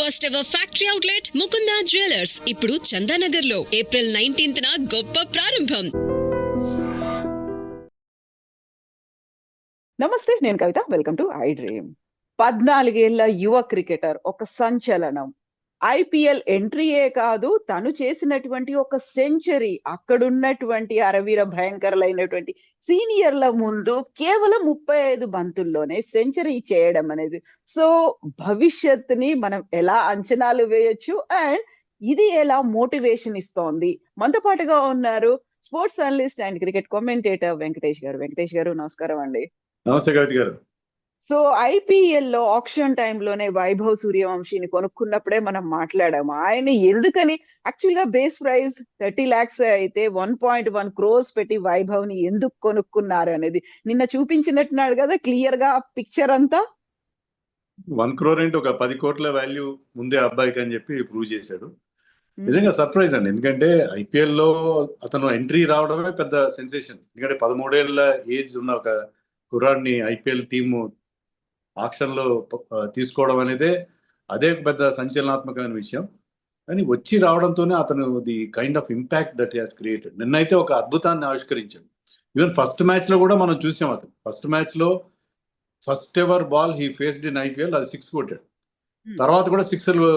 First ever factory outlet Mukunda jewellers ఇప్పుడు చందానగర్ లో April 19th గొప్ప ప్రారంభం. నమస్తే, నేను Kavitha. Welcome to I dream. 14 ఏళ్ల యువ క్రికెటర్, ఒక సంచలనం. ఐపీఎల్ ఎంట్రీయే కాదు, తను చేసినటువంటి ఒక సెంచరీ, అక్కడున్నటువంటి అరవీర భయంకరులైనటువంటి సీనియర్ల ముందు కేవలం 35 బంతుల్లోనే సెంచరీ చేయడం అనేది, సో భవిష్యత్తుని మనం ఎలా అంచనాలు వేయొచ్చు అండ్ ఇది ఎలా మోటివేషన్ ఇస్తోంది? మనతో పాటుగా ఉన్నారు sports analyst and cricket commentator Venkatesh గారు. వెంకటేష్ గారు, నమస్కారం అండి. నమస్తే కవిత గారు. సో ఐపీఎల్ లో ఆక్షన్ టైంలోనే వైభవ్ సూర్యవంశీని కొనుక్కున్నప్పుడే మనం మాట్లాడాము. ఆయన ఎందుకని యాక్చువల్ గా బేస్ ప్రైస్ 30 lakhs అయితే 1.1 crores పెట్టి వైభవ్ ని ఎందుకు కొనుక్కున్నారు అనేది నిన్న చూపించినట్టున్నాడు కదా క్లియర్ గా పిక్చర్ అంతా. 1 crore అంటే ఒక 10 కోట్ల వాల్యూ ముందే అబ్బాయికి అని చెప్పి ప్రూవ్ చేశాడు. నిజంగా సర్ప్రైజ్ అండి, ఎందుకంటే ఐపీఎల్ లో అతను ఎంట్రీ రావడమే పెద్ద సెన్సేషన్. ఎందుకంటే 13 ఏళ్ల ఏజ్ ఉన్న ఒక కుర్రాడిని ఐపీఎల్ టీము ఆక్షన్ లో తీసుకోవడం అనేది అదే పెద్ద సంచలనాత్మకమైన విషయం. కానీ వచ్చి రావడంతోనే అతను the kind of impact that has created. నిన్నైతే ఒక అద్భుతాన్ని ఆవిష్కరించాడు. ఈవెన్ ఫస్ట్ మ్యాచ్ లో కూడా మనం చూసాం, అతను ఫస్ట్ మ్యాచ్ లో first ever ball he faced in IPL, అది 6 కొట్టాడు. తర్వాత కూడా 6లు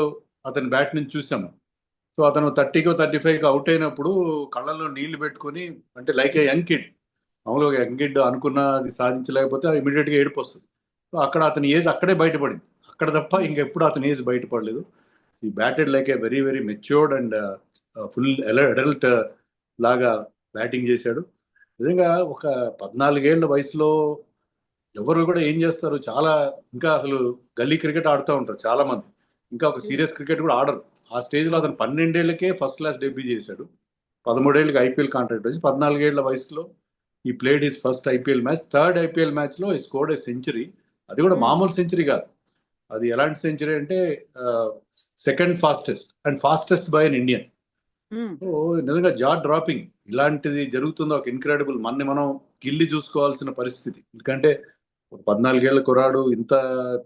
అతని బ్యాట్ నుంచి చూసాము. సో అతను 30కో 35కో అవుట్ అయినప్పుడు కళ్ళల్లో నీళ్లు పెట్టుకుని, అంటే లైక్ ఏ యంగ్ కిడ్, మామూలుగా ఒక యంగ్ కిడ్ అనుకున్నది సాధించలేకపోతే ఇమీడియట్ గా ఏడుపు వస్తుంది. సో అక్కడ అతని ఏజ్ అక్కడే బయటపడింది, అక్కడ తప్ప ఇంకెప్పుడు అతని ఏజ్ బయటపడలేదు. ఈ batted like a very very matured and full adult లాగా బ్యాటింగ్ చేశాడు. నిజంగా ఒక 14 ఏళ్ల వయసులో ఎవరు కూడా ఏం చేస్తారు, చాలా ఇంకా అసలు గల్లీ క్రికెట్ ఆడుతూ ఉంటారు చాలా మంది, ఇంకా ఒక సీరియస్ క్రికెట్ కూడా ఆడరు. ఆ స్టేజ్లో అతను 12 ఏళ్లకే ఫస్ట్ క్లాస్ డెబ్యూ చేశాడు. 13 ఏళ్ళకి ఐపీఎల్ కాంట్రాక్ట్ వచ్చి 14 ఏళ్ల వయసులో ఈ played his first IPL match. Third IPL match లో స్కోర్డ్ ఏ సెంచరీ. అది కూడా మామూలు సెంచరీ కాదు. అది ఎలాంటి సెంచరీ అంటే second fastest and fastest by an Indian. So నిజంగా జా డ్రాపింగ్. ఇలాంటిది జరుగుతుందో ఒక ఇన్క్రెడిబుల్, మనం గిల్లి చూసుకోవాల్సిన పరిస్థితి. ఎందుకంటే 14 ఏళ్ల కుర్రాడు ఇంత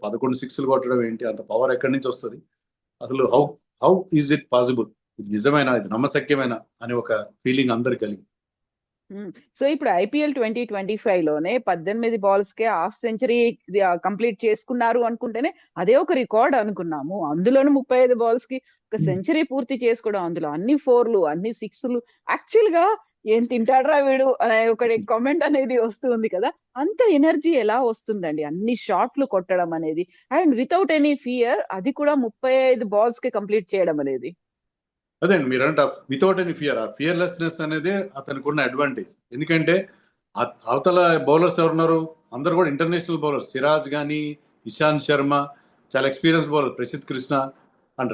11 6లు కొట్టడం ఏంటి, అంత పవర్ ఎక్కడి నుంచి వస్తుంది అసలు? How is it possible? ఇది నిజమైన, ఇది నమ్మశక్యమైన అనే ఒక ఫీలింగ్ అందరికి కలిగి. సో ఇప్పుడు ఐపీఎల్ 2025 లోనే 18 balls కే హాఫ్ సెంచరీ కంప్లీట్ చేసుకున్నారు అనుకుంటేనే అదే ఒక రికార్డ్ అనుకున్నాము. అందులోనూ 35 balls కి ఒక సెంచరీ పూర్తి చేసుకోవడం, అందులో అన్ని 4లు అన్ని 6లు. యాక్చువల్ గా ఏం తింటాడ్రా వీడు అనే ఒక కామెంట్ అనేది వస్తుంది కదా. అంత ఎనర్జీ ఎలా వస్తుందండి అన్ని షాట్లు కొట్టడం అనేది, అండ్ వితౌట్ ఎనీ ఫియర్, అది కూడా 35 balls కి కంప్లీట్ చేయడం అనేది? అదే అండి, మీరంటే వితౌట్ ఎనీ ఫియర్, ఆ ఫియర్లెస్నెస్ అనేది అతనికి ఉన్న అడ్వాంటేజ్. ఎందుకంటే అవతల బౌలర్స్ ఎవరున్నారు, అందరు కూడా ఇంటర్నేషనల్ బౌలర్స్. సిరాజ్ కానీ, ఇషాంత్ శర్మ, చాలా experience bowler, Prasidh Krishna and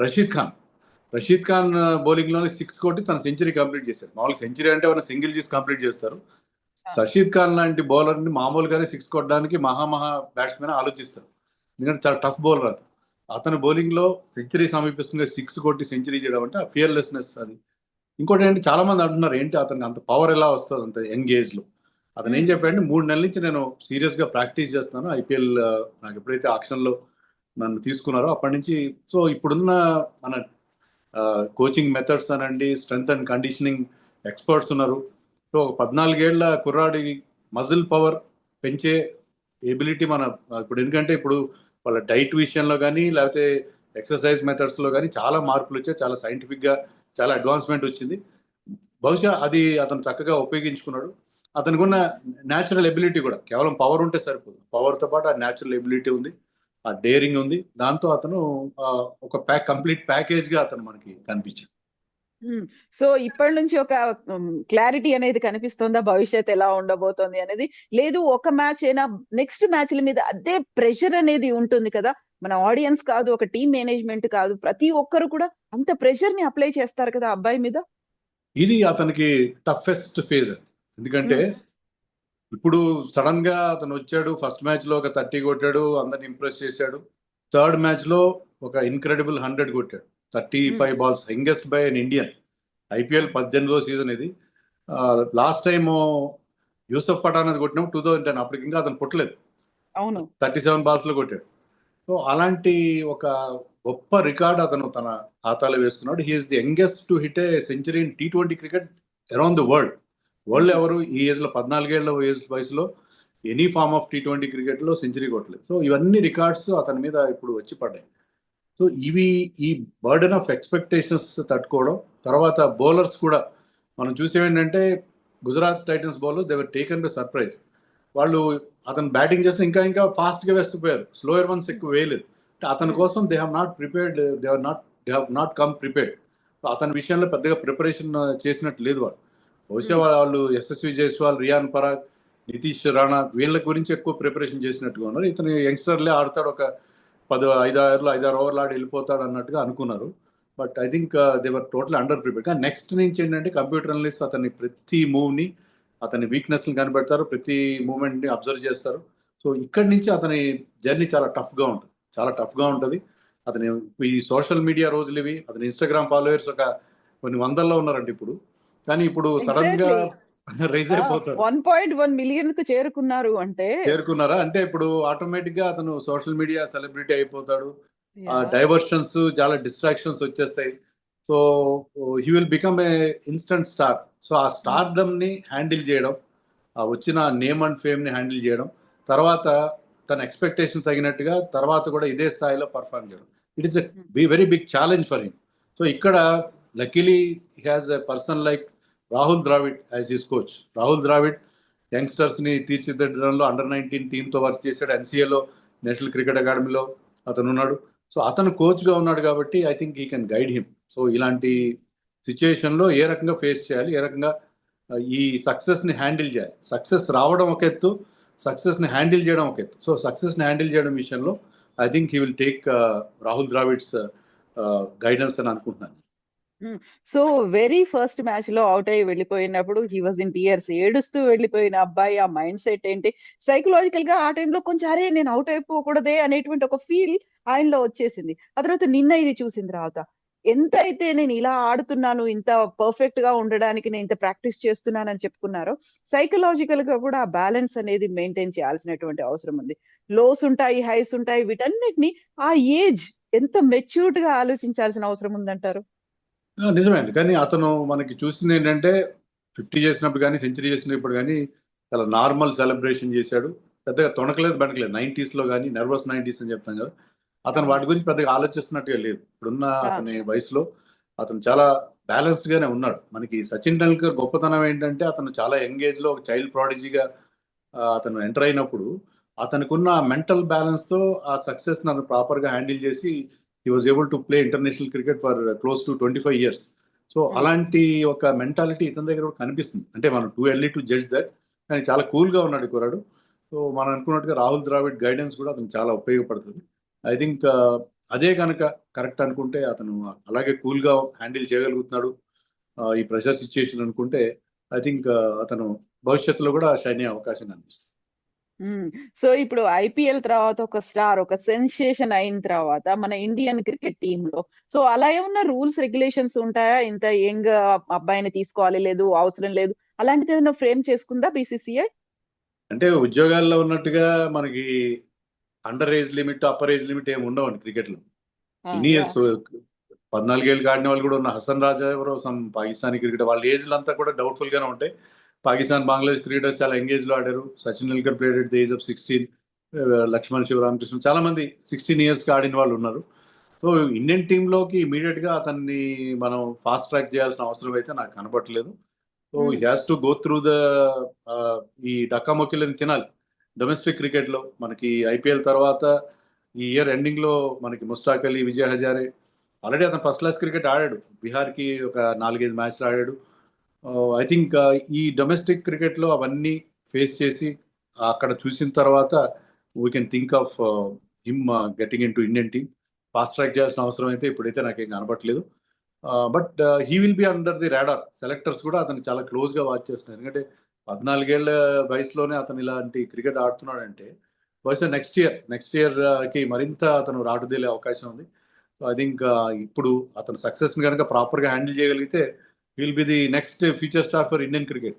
Rashid Khan బౌలింగ్లోనే 6 కొట్టి తన సెంచరీ కంప్లీట్ చేశారు. మామూలుగా సెంచరీ అంటే వాళ్ళని సింగిల్ చేసి కంప్లీట్ చేస్తారు. రషీద్ ఖాన్ లాంటి బౌలర్ని మామూలుగానే 6 కొట్టడానికి మహా బ్యాట్స్మెన్ ఆలోచిస్తారు, ఎందుకంటే చాలా టఫ్ బౌలర్ అది. అతని బౌలింగ్ లో సెంచరీ సమీపిస్తుంది, 6 కొట్టి సెంచరీ చేయడం అంటే ఆ ఫియర్లెస్నెస్. అది ఇంకోటి ఏంటి, చాలా మంది అంటున్నారు ఏంటి అతనికి అంత పవర్ ఎలా వస్తుంది అంత యంగ్ ఏజ్ లో. అతను ఏం చెప్పాడంటే 3 నెలల నుంచి నేను సీరియస్ గా ప్రాక్టీస్ చేస్తున్నాను. ఐపీఎల్ నాకు ఎప్పుడైతే ఆక్షన్ లో నన్ను తీసుకున్నారో అప్పటి నుంచి, సో ఇప్పుడున్న మన కోచింగ్ మెథడ్స్ అనండి, స్ట్రెంగ్త్ అండ్ కండిషనింగ్ ఎక్స్పర్ట్స్ ఉన్నారు. సో 14 ఏళ్ల కుర్రాడి మజిల్ పవర్ పెంచే ఎబిలిటీ మన ఇప్పుడు, ఎందుకంటే ఇప్పుడు వాళ్ళ డైట్ విషయంలో కానీ లేకపోతే ఎక్సర్సైజ్ మెథడ్స్లో కానీ చాలా మార్పులు వచ్చాయి, చాలా సైంటిఫిక్గా చాలా అడ్వాన్స్మెంట్ వచ్చింది. బహుశా అది అతను చక్కగా ఉపయోగించుకున్నాడు. అతనికి ఉన్న న్యాచురల్ ఎబిలిటీ కూడా, కేవలం పవర్ ఉంటే సరిపోదు, పవర్తో పాటు ఆ న్యాచురల్ ఎబిలిటీ ఉంది, ఆ డేరింగ్ ఉంది. దాంతో అతను ఒక కంప్లీట్ ప్యాకేజ్గా అతను మనకి కనిపించాడు. సో ఇప్పటి నుంచి ఒక క్లారిటీ అనేది కనిపిస్తుందా భవిష్యత్ ఎలా ఉండబోతోంది అనేది? లేదు, ఒక మ్యాచ్ అయినా నెక్స్ట్ మ్యాచ్ల మీద అదే ప్రెషర్ అనేది ఉంటుంది కదా. మన ఆడియన్స్ కాదు, ఒక టీమ్ మేనేజ్మెంట్ కాదు, ప్రతి ఒక్కరు కూడా అంత ప్రెషర్ ని అప్లై చేస్తారు కదా అబ్బాయి మీద. ఇది అతనికి టఫెస్ట్ ఫేజ్, ఎందుకంటే ఇప్పుడు సడన్ గా అతను వచ్చాడు, ఫస్ట్ మ్యాచ్ లో ఒక 30 కొట్టాడు, అందరిని ఇంప్రెస్ చేశాడు. థర్డ్ మ్యాచ్ లో ఒక ఇన్క్రెడిబుల్ 100 కొట్టాడు. 35 balls, youngest by an Indian. IPL 18వ సీజన్ ఇది. లాస్ట్ టైం యూసఫ్ పఠాన్ అది కొట్టినప్పుడు 2010, అప్పటికి ఇంకా అతను పుట్టలేదు. అవును, 37 balls లో కొట్టాడు. సో అలాంటి ఒక గొప్ప రికార్డ్ అతను తన ఖాతాలో వేసుకున్నాడు. He's the youngest to hit a century in T20 cricket around the world ఎవరు ఈ ఏజ్లో 14 ఏళ్ల వయసులో ఎనీ ఫార్మ్ ఆఫ్ T20 క్రికెట్లో సెంచరీ కొట్టలేదు. సో ఇవన్నీ రికార్డ్స్ అతని మీద ఇప్పుడు వచ్చి పడ్డాయి. సో ఈ బర్డెన్ ఆఫ్ ఎక్స్పెక్టేషన్స్ తట్టుకోవడం, తర్వాత బౌలర్స్ కూడా మనం చూసేవేంటంటే Gujarat titans bowlers they were taken by surprise. వాళ్ళు అతను బ్యాటింగ్ చేస్తే ఇంకా ఫాస్ట్గా వేస్తుపోయారు, స్లోయర్ వన్స్ ఎక్కువ వేయలేదు. అతని కోసం they have not come prepared. అతని విషయంలో పెద్దగా ప్రిపరేషన్ చేసినట్టు లేదు వాళ్ళు. బహుశా వాళ్ళు యశస్వి జైస్వాల్, రియాన్ పరాగ్, నితీష్ రాణా వీళ్ళ గురించి ఎక్కువ ప్రిపరేషన్ చేసినట్టుగా ఉన్నారు. ఇతను యంగ్స్టర్లే ఆడతాడు, ఒక 5-6 ఓవర్లు ఆడి వెళ్ళిపోతాడు అన్నట్టుగా అనుకున్నారు. But I think they were total underprepared. కానీ నెక్స్ట్ నుంచి ఏంటంటే కంప్యూటర్ అనలిస్ట్ అతని ప్రతి మూవ్ని, అతని వీక్నెస్ని కనిపెడతారు, ప్రతి మూమెంట్ని అబ్జర్వ్ చేస్తారు. సో ఇక్కడి నుంచి అతని జర్నీ చాలా టఫ్గా ఉంటుంది. అతని ఈ సోషల్ మీడియా రోజులు ఇవి, అతని ఇన్స్టాగ్రామ్ ఫాలోవర్స్ కొన్ని వందల్లో ఉన్నారంట ఇప్పుడు. కానీ ఇప్పుడు సడన్ గా రైజ్ అయిపోతారు. 1.1 మిలియన్ కు చేరుకున్నారా అంటే ఇప్పుడు ఆటోమేటిక్ గా అతను సోషల్ మీడియా సెలబ్రిటీ అయిపోతాడు. డైవర్షన్స్, చాలా డిస్ట్రాక్షన్స్ వచ్చేస్తాయి. So he will become a instant star. So ఆ స్టార్డమ్ ని హ్యాండిల్ చేయడం, ఆ వచ్చిన నేమ్ అండ్ ఫేమ్ ని హ్యాండిల్ చేయడం, తర్వాత తన ఎక్స్పెక్టేషన్ తగినట్టుగా తర్వాత కూడా ఇదే స్థాయిలో పర్ఫార్మ్ చేయడం, it is a very big challenge for him. So ఇక్కడ luckily he has a person like Rahul Dravid as his coach. Rahul Dravid youngsters ని తీర్చిదిద్దడంలో అండర్-19 టీంతో వర్క్ చేశాడు. NCAలో, నేషనల్ క్రికెట్ అకాడమీలో అతను ఉన్నాడు. సో అతను కోచ్గా ఉన్నాడు కాబట్టి I think he can guide him. So ఇలాంటి సిచ్యుయేషన్లో ఏ రకంగా ఫేస్ చేయాలి, ఏ రకంగా ఈ సక్సెస్ని హ్యాండిల్ చేయాలి. సక్సెస్ రావడం ఒక ఎత్తు, సక్సెస్ని హ్యాండిల్ చేయడం ఒక ఎత్తు. సో సక్సెస్ని హ్యాండిల్ చేయడం విషయంలో I think he will take Rahul Dravid's guidance అని అనుకుంటున్నాను. సో వెరీ ఫస్ట్ మ్యాచ్ లో అవుట్ అయ్యి వెళ్ళిపోయినప్పుడు హీ వాజ్ ఇన్ టీయర్స్, ఏడుస్తూ వెళ్ళిపోయిన అబ్బాయి ఆ మైండ్ సెట్ ఏంటి, సైకలాజికల్ గా ఆ టైంలో కొంచెం అరే నేను అవుట్ అయిపోకూడదే అనేటువంటి ఒక ఫీల్ ఆయనలో వచ్చేసింది. ఆ తర్వాత నిన్న ఇది చూసిన తర్వాత ఎంత అయితే నేను ఇలా ఆడుతున్నాను, ఇంత పర్ఫెక్ట్ గా ఉండడానికి నేను ఇంత ప్రాక్టీస్ చేస్తున్నానని చెప్పుకున్నారో, సైకలాజికల్ గా కూడా ఆ బ్యాలెన్స్ అనేది మెయింటైన్ చేయాల్సినటువంటి అవసరం ఉంది. లోస్ ఉంటాయి, హైస్ ఉంటాయి, వీటన్నిటిని ఆ ఏజ్ ఎంత మెచ్యూర్డ్ గా ఆలోచించాల్సిన అవసరం ఉందంటారు? నిజమే అండి. కానీ అతను మనకి చూసింది ఏంటంటే 50 చేసినప్పుడు కానీ, సెంచరీ చేసినప్పుడు కానీ చాలా నార్మల్ సెలబ్రేషన్ చేశాడు. పెద్దగా తొణకలేదు, బెనకలేదు. 90s కానీ, నర్వస్ 90s అని చెప్తాం కదా, అతను వాటి గురించి పెద్దగా ఆలోచిస్తున్నట్టుగా లేదు. ఇప్పుడున్న అతని వయసులో అతను చాలా బ్యాలెన్స్డ్ గానే ఉన్నాడు. మనకి సచిన్ టెండూల్కర్ గొప్పతనం ఏంటంటే అతను చాలా యంగ్ ఏజ్ లో ఒక చైల్డ్ ప్రాడిజీగా అతను ఎంటర్ అయినప్పుడు అతనికి ఉన్న మెంటల్ బ్యాలెన్స్ తో ఆ సక్సెస్ నన్ను ప్రాపర్ గా హ్యాండిల్ చేసి he was able to play international cricket for close to 25 years. So అలాంటి ఒక మెంటాలిటీ ఇతని దగ్గర కూడా కనిపిస్తుంది. అంటే మనం too early to judge that, కానీ చాలా కూల్గా ఉన్నాడు కుర్రాడు. సో మనం అనుకున్నట్టుగా రాహుల్ ద్రావిడ్ గైడెన్స్ కూడా అతను చాలా ఉపయోగపడుతుంది. ఐ థింక్ అదే కనుక కరెక్ట్ అనుకుంటే అతను అలాగే కూల్గా హ్యాండిల్ చేయగలుగుతున్నాడు ఈ ప్రెషర్ సిచ్యుయేషన్ అనుకుంటే ఐ థింక్ అతను భవిష్యత్తులో కూడా షైన్ అయ్యే అవకాశం కనిపిస్తుంది. సో ఇప్పుడు ఐపీఎల్ తర్వాత ఒక స్టార్, ఒక సెన్సేషన్ అయిన తర్వాత మన ఇండియన్ క్రికెట్ టీమ్ లో సో అలా ఏమన్నా రూల్స్ రెగ్యులేషన్స్ ఉంటాయా? ఇంత యంగ్ అబ్బాయిని తీసుకోవాలి, లేదు అవసరం లేదు, అలాంటిది ఏమైనా ఫ్రేమ్ చేసుకుందా BCCI? అంటే ఉద్యోగాల్లో ఉన్నట్టుగా మనకి under age limit, upper age limit ఏమి ఉండవండి క్రికెట్ లో. ఇన్ని 14 ఏళ్ళు ఆడిన వాళ్ళు కూడా ఉన్న. హసన్ రాజా ఎవరో సమ్ పాకిస్తానీ క్రికెట్, వాళ్ళ ఏజ్లు అంతా కూడా డౌట్ఫుల్ గానే ఉంటాయి. పాకిస్తాన్, బంగ్లాదేశ్ క్రికెటర్స్ చాలా ఎంగేజ్ లో ఆడారు. Sachin Tendulkar played at the age of 16, Laxman Sivaramakrishna, చాలా మంది 16 years ఆడిన వాళ్ళు ఉన్నారు. సో ఇండియన్ టీంలోకి ఇమీడియట్ గా అతన్ని మనం ఫాస్ట్ ట్రాక్ చేయాల్సిన అవసరం అయితే నాకు కనపట్లేదు. So he has to go through the ఈ డక్కామొక్కిలని తినాలి డొమెస్టిక్ క్రికెట్ లో. మనకి ఐపీఎల్ తర్వాత ఈ ఇయర్ ఎండింగ్ లో మనకి ముస్తాక్ అలీ, విజయ్ హజారే, ఆల్రెడీ అతను ఫస్ట్ క్లాస్ క్రికెట్ ఆడాడు. బీహార్కి ఒక 4-5 మ్యాచ్లు ఆడాడు. ఐ థింక్ ఈ డొమెస్టిక్ క్రికెట్లో అవన్నీ ఫేస్ చేసి అక్కడ చూసిన తర్వాత we can think of him getting into Indian team. Fast track చేయాల్సిన అవసరం అయితే ఇప్పుడైతే నాకేం కనపట్లేదు. But he will be under the radar. Selectors కూడా అతను చాలా క్లోజ్గా వాచ్ చేస్తున్నారు. ఎందుకంటే 14 ఏళ్ల వయసులోనే అతను ఇలాంటి క్రికెట్ ఆడుతున్నాడంటే బహుశా నెక్స్ట్ ఇయర్కి మరింత అతను రాటుదేలే అవకాశం ఉంది. సో ఐ థింక్ ఇప్పుడు అతను సక్సెస్ని కనుక ప్రాపర్గా హ్యాండిల్ చేయగలిగితే will be the next future star for Indian cricket.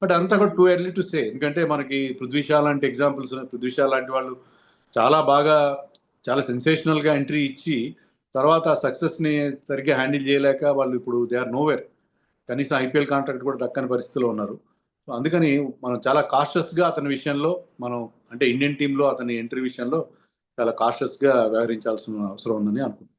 But అంతా కూడా టూ ఎర్లీ టు సే. ఎందుకంటే మనకి పృథ్వీ షా లాంటి ఎగ్జాంపుల్స్ ఉన్నాయి. పృథ్వీ షా లాంటి వాళ్ళు చాలా బాగా చాలా సెన్సేషనల్ గా ఎంట్రీ ఇచ్చి తర్వాత ఆ సక్సెస్ ని సరిగ్గా హ్యాండిల్ చేయలేక వాళ్ళు ఇప్పుడు దే ఆర్ నోవేర్, కనీసం ఐపీఎల్ కాంట్రాక్ట్ కూడా దక్కని పరిస్థితిలో ఉన్నారు. సో అందుకని మనం చాలా కాషియస్ గా అతని విషయంలో మనం అంటే ఇండియన్ టీంలో అతని ఎంట్రీ విషయంలో చాలా కాషియస్ గా వ్యవహరించాల్సిన అవసరం ఉందని అనుకుంటున్నాను.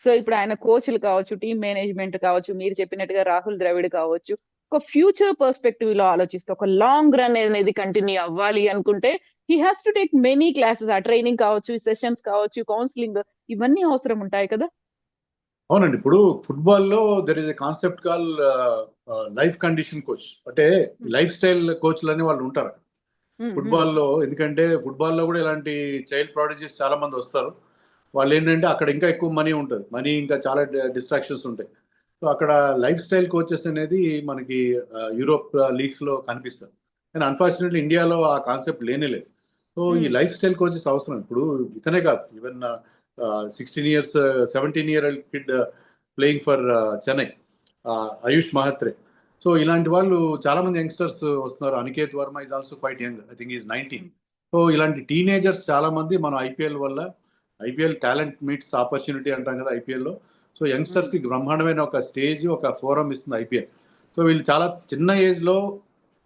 సో ఇప్పుడు ఆయన కోచ్లు కావచ్చు, టీమ్ మేనేజ్మెంట్ కావచ్చు, మీరు చెప్పినట్టుగా రాహుల్ ద్రవిడ్ కావచ్చు, ఒక ఫ్యూచర్ పర్స్పెక్టివ్ లో ఆలోచిస్తే ఒక లాంగ్ రన్ అనేది కంటిన్యూ అవ్వాలి అనుకుంటే he has to take many classes, ఆ ట్రైనింగ్ కావచ్చు, సెషన్స్ కావచ్చు, కౌన్సిలింగ్, ఇవన్నీ అవసరం ఉంటాయి కదా. అవునండి, ఇప్పుడు ఫుట్బాల్లో there is a concept call life condition coach, అంటే లైఫ్ స్టైల్ కోచ్లు అని వాళ్ళు ఉంటారు ఫుట్బాల్లో. ఎందుకంటే ఫుట్బాల్లో కూడా ఇలాంటి చైల్డ్ ప్రాడిజీస్ చాలా మంది వస్తారు. వాళ్ళు ఏంటంటే అక్కడ ఇంకా ఎక్కువ మనీ ఉంటుంది, మనీ ఇంకా చాలా డిస్ట్రాక్షన్స్ ఉంటాయి. సో అక్కడ లైఫ్ స్టైల్ కోచెస్ అనేది మనకి యూరోప్ లీగ్స్ లో కనిపిస్తారు, కానీ అన్ఫార్చునేట్లీ ఇండియాలో ఆ కాన్సెప్ట్ లేనేలేదు. సో ఈ లైఫ్ స్టైల్ కోచెస్ అవసరం. ఇప్పుడు ఇతనే కాదు, even 16 years 17-year-old kid playing for Chennai, Ayush Mhatre. So ఇలాంటి వాళ్ళు చాలా మంది యంగ్స్టర్స్ వస్తున్నారు. Aniketh Varma is also quite young, I think is 19. So ఇలాంటి టీనేజర్స్ చాలా మంది మనం ఐపీఎల్ వల్ల, ఐపీఎల్ టాలెంట్ మీట్స్ ఆపర్చునిటీ అంటాం కదా ఐపీఎల్లో. సో యంగ్స్టర్స్ కి బ్రహ్మాండమైన ఒక స్టేజ్, ఒక ఫోరం ఇస్తుంది ఐపీఎల్. సో వీళ్ళు చాలా చిన్న ఏజ్ లో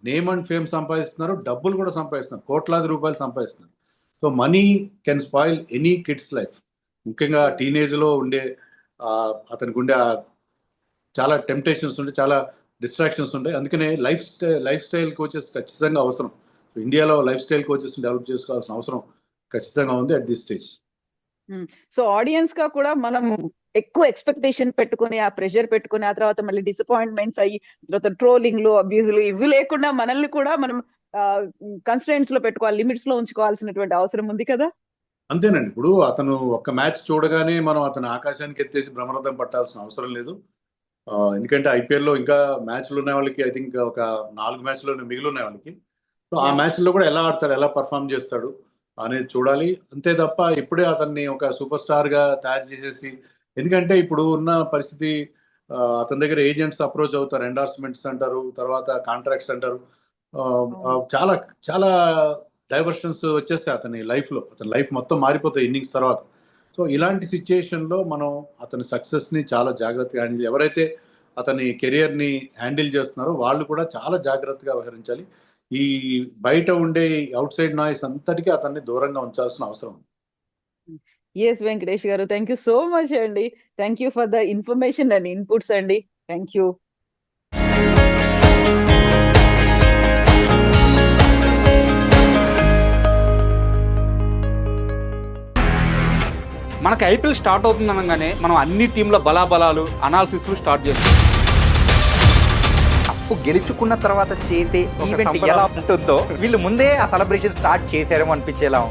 నేమ్ అండ్ ఫేమ్ సంపాదిస్తున్నారు, డబ్బులు కూడా సంపాదిస్తున్నారు, కోట్లాది రూపాయలు సంపాదిస్తున్నారు. So money can spoil any kids life. ముఖ్యంగా టీనేజ్ లో ఉండే అతనికి ఉండే చాలా టెంప్టేషన్స్ ఉంటాయి, చాలా డిస్ట్రాక్షన్స్ ఉంటాయి. అందుకనే లైఫ్ స్టైల్ కోచెస్ ఖచ్చితంగా అవసరం. ఇండియాలో లైఫ్ స్టైల్ కోచెస్ డెవలప్ చేసుకోవాల్సిన అవసరం ఖచ్చితంగా ఉంది at this stage. So audience గా కూడా మనం ఎక్కువ ఎక్స్పెక్టేషన్ పెట్టుకుని, ఆ ప్రెషర్ పెట్టుకుని, ఆ తర్వాత మళ్ళీ డిసప్పాయింట్మెంట్స్ అయ్యి, తర్వాత ట్రోలింగ్లు, అబ్యూజులు ఇవి లేకుండా మనల్ని కూడా మనం కన్స్ట్రెంట్స్ లో పెట్టుకోవాలి, లిమిట్స్ లో ఉంచుకోవాల్సినటువంటి అవసరం ఉంది కదా. అంతేనండి, ఇప్పుడు అతను ఒక్క మ్యాచ్ చూడగానే మనం అతను ఆకాశానికి ఎత్తేసి బ్రహ్మరథం పట్టాల్సిన అవసరం లేదు. ఎందుకంటే ఐపీఎల్లో ఇంకా మ్యాచ్లు ఉన్న వాళ్ళకి ఐ థింక్ ఒక 4 మ్యాచ్లు మిగిలి ఉన్నాయి వాళ్ళకి. సో ఆ మ్యాచ్లో కూడా ఎలా ఆడతాడు, ఎలా పర్ఫామ్ చేస్తాడు అనేది చూడాలి. అంతే తప్ప ఇప్పుడే అతన్ని ఒక సూపర్ స్టార్ గా తయారు చేసేసి, ఎందుకంటే ఇప్పుడు ఉన్న పరిస్థితి అతని దగ్గర ఏజెంట్స్ అప్రోచ్ అవుతారు, ఎండార్స్మెంట్స్ అంటారు, తర్వాత కాంట్రాక్ట్స్ అంటారు, చాలా చాలా డైవర్షన్స్ వచ్చేస్తాయి అతని లైఫ్లో. అతని లైఫ్ మొత్తం మారిపోతాయి ఇన్నింగ్స్ తర్వాత. సో ఇలాంటి సిచ్యుయేషన్లో మనం అతని సక్సెస్ని చాలా జాగ్రత్తగా హ్యాండిల్, ఎవరైతే అతని కెరియర్ని హ్యాండిల్ చేస్తున్నారో వాళ్ళు కూడా చాలా జాగ్రత్తగా వ్యవహరించాలి. ఈ బయట ఉండే అవుట్ సైడ్ నాయిస్ అంతటికీ అతన్ని దూరంగా ఉంచాల్సిన అవసరం. ఎస్ వెంకటేష్ గారు, థ్యాంక్ యూ సో మచ్ అండి. Thank you for the information and inputs అండి. Thank you. మనకి ఐపీఎల్ స్టార్ట్ అవుతుంది అనగానే మనం అన్ని టీంల బలాబలాలు అనాలిసిస్లు స్టార్ట్ చేస్తాం. కప్పు గెలుచుకున్న తర్వాత చేసే ఈవెంట్ ఎలా ఉంటుందో వీళ్ళు ముందే ఆ సెలబ్రేషన్ స్టార్ట్ చేశారేమో అనిపించేలా